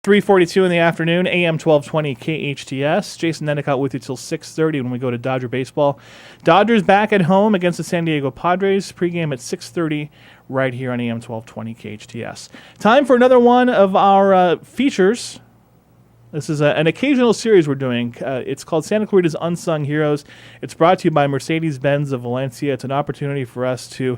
3:42 in the afternoon, AM 1220 KHTS. Jason Endicott with you till 6:30 when we go to Dodger baseball. Dodgers back at home against the San Diego Padres. Pregame at 6:30 right here on AM 1220 KHTS. Time for another one of our features. This is an occasional series we're doing. It's called Santa Clarita's Unsung Heroes. It's brought to you by Mercedes-Benz of Valencia. It's an opportunity for us to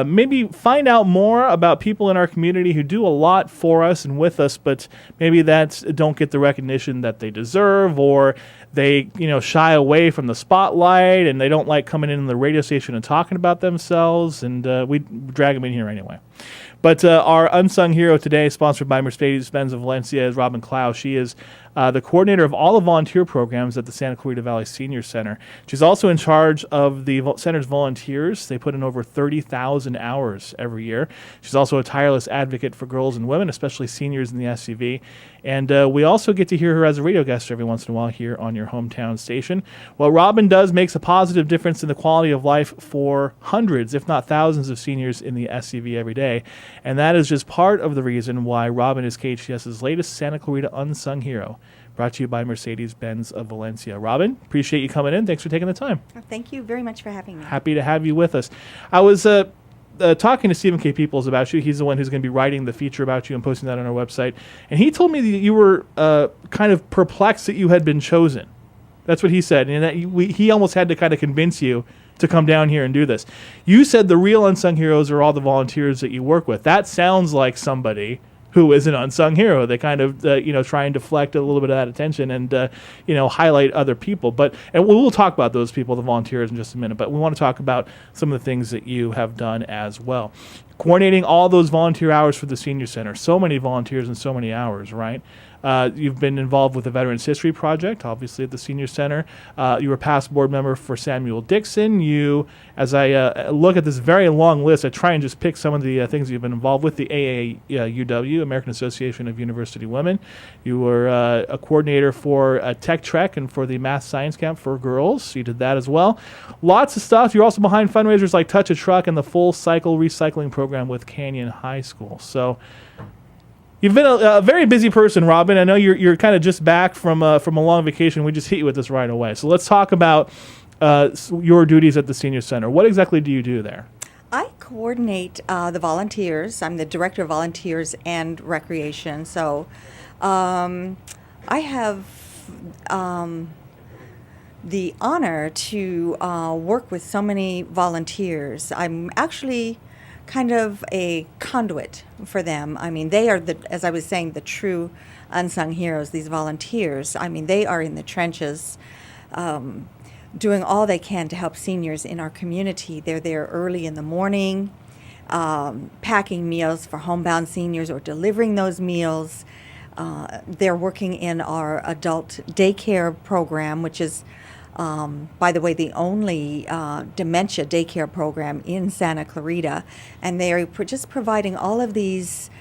maybe find out more about people in our community who do a lot for us and with us, but maybe don't get the recognition that they deserve, or they shy away from the spotlight and they don't like coming in the radio station and talking about themselves, and we drag them in here anyway. But our unsung hero today, sponsored by Mercedes-Benz of Valencia, is Robin Clow. She is the coordinator of all the volunteer programs at the Santa Clarita Valley Senior Center. She's also in charge of the center's volunteers. They put in over 30,000 hours every year. She's also a tireless advocate for girls and women, especially seniors in the SCV. And we also get to hear her as a radio guest every once in a while here on your hometown station. What Robin does makes a positive difference in the quality of life for hundreds, if not thousands, of seniors in the SCV every day. And that is just part of the reason why Robin is KHTS's latest Santa Clarita Unsung Hero, brought to you by Mercedes-Benz of Valencia. Robin, appreciate you coming in. Thanks for taking the time. Thank you very much for having me. Happy to have you with us. I was talking to Stephen K. Peoples about you. He's the one who's going to be writing the feature about you and posting that on our website. And he told me that you were kind of perplexed that you had been chosen. That's what he said. And that he almost had to kind of convince you to come down here and do this. You said the real unsung heroes are all the volunteers that you work with. That sounds like somebody who is an unsung hero. They kind of, try and deflect a little bit of that attention and, highlight other people. And we'll talk about those people, the volunteers, in just a minute. But we want to talk about some of the things that you have done as well. Coordinating all those volunteer hours for the Senior Center. So many volunteers and so many hours, right? You've been involved with the Veterans History Project, obviously at the Senior Center. You were a past board member for Samuel Dixon. You, as I look at this very long list, I try and just pick some of the things you've been involved with. The AAUW, American Association of University Women. You were a coordinator for Tech Trek and for the Math Science Camp for girls. You did that as well. Lots of stuff. You're also behind fundraisers like Touch a Truck and the Full Cycle Recycling Program with Canyon High School. So you've been a very busy person, Robin. I know you're kind of just back from a long vacation. We just hit you with this right away. So let's talk about your duties at the Senior Center. What exactly do you do there? I coordinate the volunteers. I'm the director of volunteers and recreation. So I have the honor to work with so many volunteers. I'm actually kind of a conduit for them. I mean, they are as I was saying, the true unsung heroes, these volunteers. I mean, they are in the trenches doing all they can to help seniors in our community. They're there early in the morning, packing meals for homebound seniors or delivering those meals. They're working in our adult daycare program, which is by the way, the only dementia daycare program in Santa Clarita, and they are just providing all of these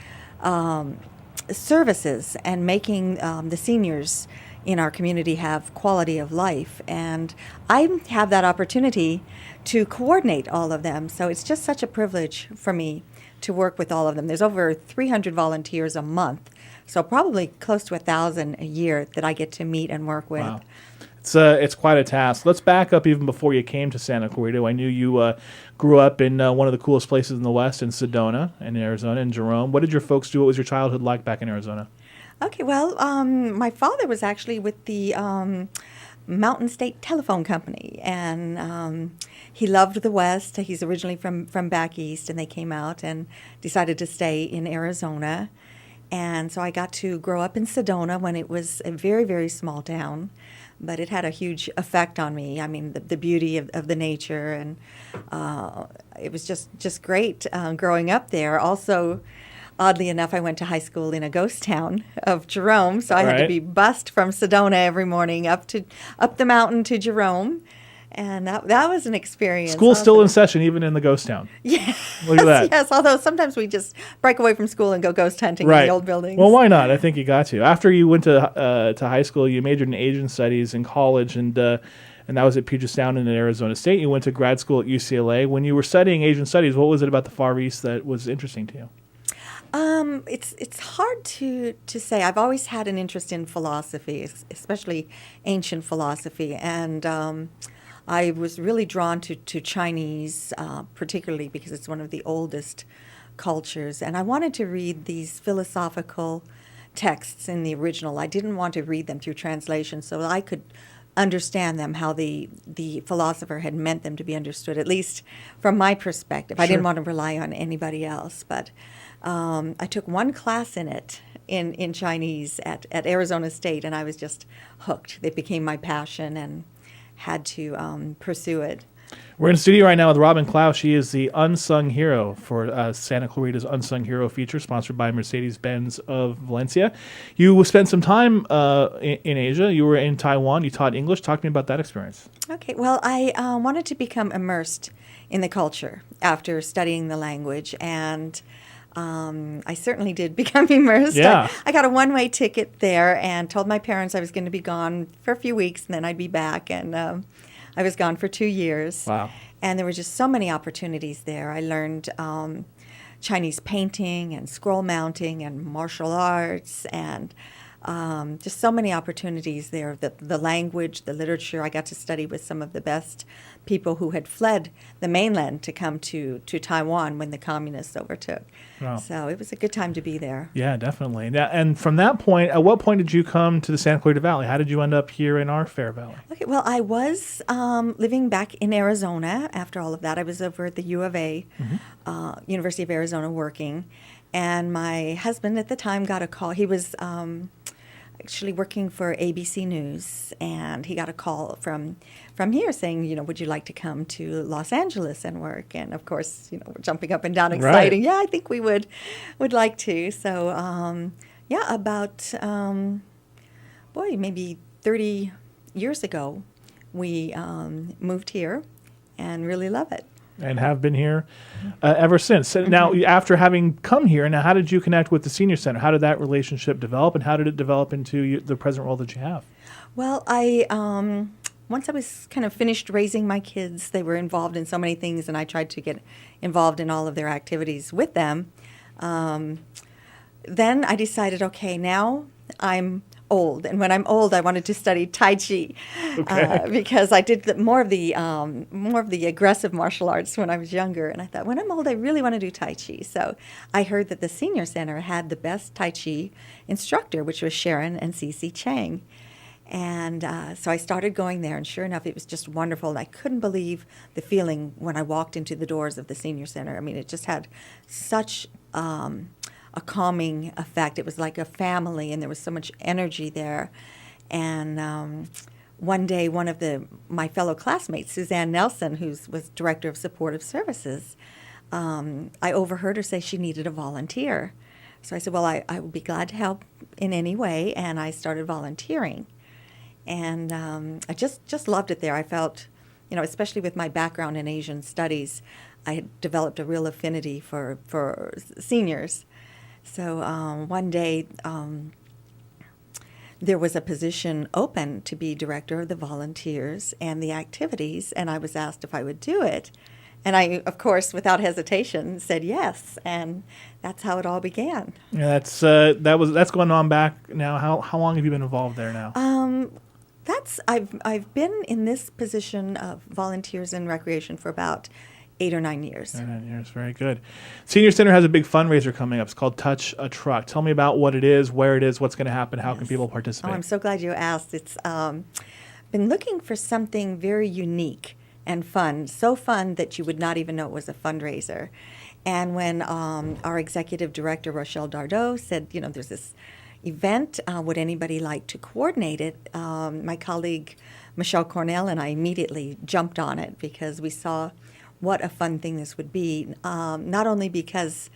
services and making the seniors in our community have quality of life. And I have that opportunity to coordinate all of them, so it's just such a privilege for me to work with all of them. There's over 300 volunteers a month, so probably close to 1,000 a year that I get to meet and work with. Wow. It's quite a task. Let's back up even before you came to Santa Clarita. I knew you grew up in one of the coolest places in the West, in Sedona, in Arizona, in Jerome. What did your folks do? What was your childhood like back in Arizona? Okay, well, my father was actually with the Mountain State Telephone Company, and he loved the West. He's originally from back east, and they came out and decided to stay in Arizona. And so I got to grow up in Sedona when it was a very, very small town. But it had a huge effect on me. I mean, the beauty of the nature, and it was just great growing up there. Also, oddly enough, I went to high school in a ghost town of Jerome, so I had to be bused from Sedona every morning up the mountain to Jerome. And that was an experience. School's still in session, even in the ghost town. Yeah. Look at that. Yes, although sometimes we just break away from school and go ghost hunting in the old buildings. Well, why not? I think you got to. After you went to high school, you majored in Asian studies in college, and that was at Puget Sound and at Arizona State. You went to grad school at UCLA. When you were studying Asian studies, what was it about the Far East that was interesting to you? It's hard to say. I've always had an interest in philosophy, especially ancient philosophy, and I was really drawn to Chinese, particularly because it's one of the oldest cultures, and I wanted to read these philosophical texts in the original. I didn't want to read them through translation, so I could understand them, how the philosopher had meant them to be understood, at least from my perspective. I Sure. didn't want to rely on anybody else, but I took one class in it in Chinese at Arizona State, and I was just hooked. It became my passion and had to pursue it. We're in the studio right now with Robin Clow. She is the unsung hero for Santa Clarita's Unsung Hero feature, sponsored by Mercedes-Benz of Valencia. You spent some time in Asia. You were in Taiwan. You taught English. Talk to me about that experience. Okay, well, I wanted to become immersed in the culture after studying the language, and I certainly did become immersed. Yeah. I got a one-way ticket there and told my parents I was going to be gone for a few weeks and then I'd be back, and I was gone for 2 years. Wow. And there were just so many opportunities there. I learned Chinese painting and scroll mounting and martial arts, and just so many opportunities there. The language, the literature. I got to study with some of the best people who had fled the mainland to come to Taiwan when the communists overtook. Wow. So it was a good time to be there. Yeah, definitely. Now, and from that point, at what point did you come to the Santa Clarita Valley? How did you end up here in our fair valley? Okay, well, I was living back in Arizona after all of that. I was over at the U of A, University of Arizona, working. And my husband at the time got a call. He was actually working for ABC News, and he got a call from here saying, would you like to come to Los Angeles and work? And of course, we're jumping up and down, exciting. Right. Yeah, I think we would like to. So, about maybe 30 years ago, we moved here, and really love it. And have been here ever since. So now, after having come here, now how did you connect with the Senior Center? How did that relationship develop, and how did it develop into the present role that you have? Well, once I was kind of finished raising my kids, they were involved in so many things, and I tried to get involved in all of their activities with them. Then I decided, okay, now I'm old, and when I'm old, I wanted to study Tai Chi, because I did more of the aggressive martial arts when I was younger, and I thought, when I'm old, I really want to do Tai Chi. So I heard that the Senior Center had the best Tai Chi instructor, which was Sharon and Cece Chang. And so I started going there, and sure enough, it was just wonderful. And I couldn't believe the feeling when I walked into the doors of the Senior Center. I mean, it just had such a calming effect. It was like a family, and there was so much energy there. And one day, one of my fellow classmates, Suzanne Nelson, who was director of supportive services, I overheard her say she needed a volunteer. So I said, well, I would be glad to help in any way, and I started volunteering. And I just loved it there. I felt, especially with my background in Asian studies, I had developed a real affinity for seniors. So one day there was a position open to be director of the volunteers and the activities, and I was asked if I would do it. And I, of course, without hesitation, said yes, and that's how it all began. Yeah, that's going on back now. How long have you been involved there now? I've been in this position of volunteers and recreation for about 8 or 9 years. 9 years, very good. Senior Center has a big fundraiser coming up. It's called Touch a Truck. Tell me about what it is, where it is, what's going to happen, how can people participate? Oh, I'm so glad you asked. It's been looking for something very unique and fun, so fun that you would not even know it was a fundraiser. And when our executive director, Rochelle Dardot, said, there's this event, would anybody like to coordinate it? My colleague, Michelle Cornell, and I immediately jumped on it because we saw what a fun thing this would be, not only because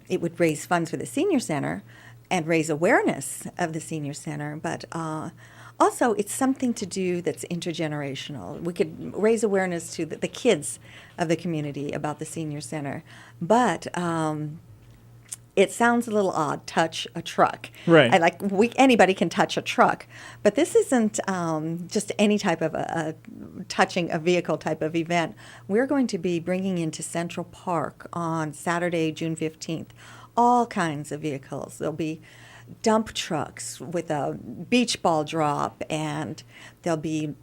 it would raise funds for the Senior Center and raise awareness of the Senior Center, but also it's something to do that's intergenerational. We could raise awareness to the kids of the community about the Senior Center, but it sounds a little odd, touch a truck. Right. Anybody can touch a truck, but this isn't just any type of a touching a vehicle type of event. We're going to be bringing into Central Park on Saturday, June 15th, all kinds of vehicles. There'll be dump trucks with a beach ball drop, and there'll be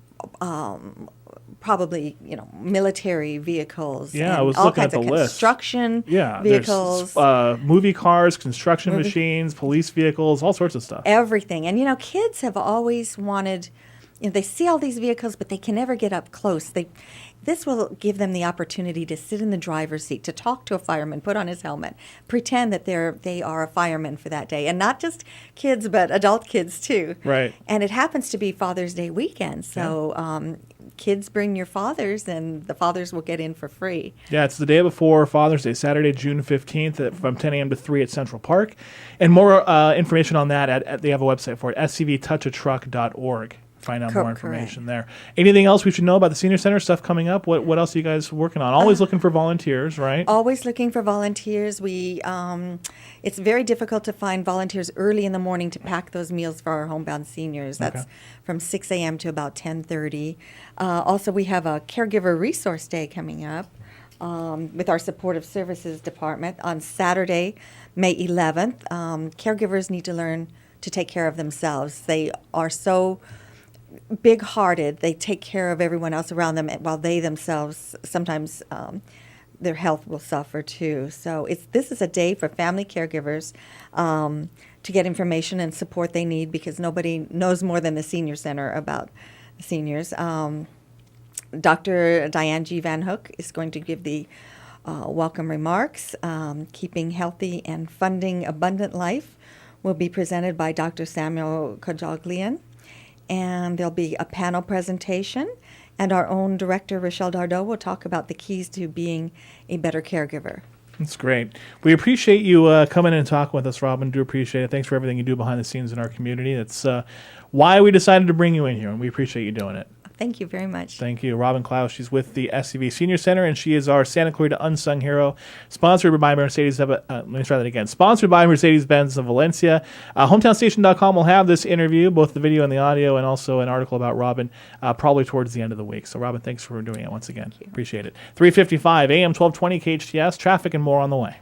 probably military vehicles. Yeah, I and was all looking at kinds the of list. construction Yeah, vehicles. there's movie cars, construction machines, police vehicles, all sorts of stuff. Everything. And kids have always wanted, they see all these vehicles, but they can never get up close. This will give them the opportunity to sit in the driver's seat, to talk to a fireman, put on his helmet, pretend that they are a fireman for that day. And not just kids, but adult kids too. Right. And it happens to be Father's Day weekend. So kids bring your fathers, and the fathers will get in for free. Yeah, it's the day before Father's Day, Saturday, June 15th, from 10 a.m. to 3 at Central Park. And more information on that, they have a website for it, scvtouchatruck.org. Find out more information there. Anything else we should know about the Senior Center, stuff coming up? What else are you guys working on? Always looking for volunteers, right? Always looking for volunteers. It's very difficult to find volunteers early in the morning to pack those meals for our homebound seniors. That's from 6 a.m. to about 10:30. Also, we have a Caregiver Resource Day coming up with our Supportive Services Department on Saturday, May 11th. Caregivers need to learn to take care of themselves. They are so big-hearted. They take care of everyone else around them, while they themselves sometimes their health will suffer too. So this is a day for family caregivers to get information and support they need, because nobody knows more than the Senior Center about the seniors. Dr. Diane G. Van Hook is going to give the welcome remarks. Keeping Healthy and Funding Abundant Life will be presented by Dr. Samuel Kajaglian. And there'll be a panel presentation, and our own director, Rochelle Dardot, will talk about the keys to being a better caregiver. That's great. We appreciate you coming in and talking with us, Robin. Do appreciate it. Thanks for everything you do behind the scenes in our community. That's why we decided to bring you in here, and we appreciate you doing it. Thank you very much. Thank you. Robin Klaus, she's with the SCV Senior Center, and she is our Santa Clarita Unsung Hero, sponsored by Mercedes. Let me try that again. Sponsored by Mercedes-Benz of Valencia. HometownStation.com will have this interview, both the video and the audio, and also an article about Robin, probably towards the end of the week. So, Robin, thanks for doing it once again. Appreciate it. 3:55 a.m. 1220 KHTS. Traffic and more on the way.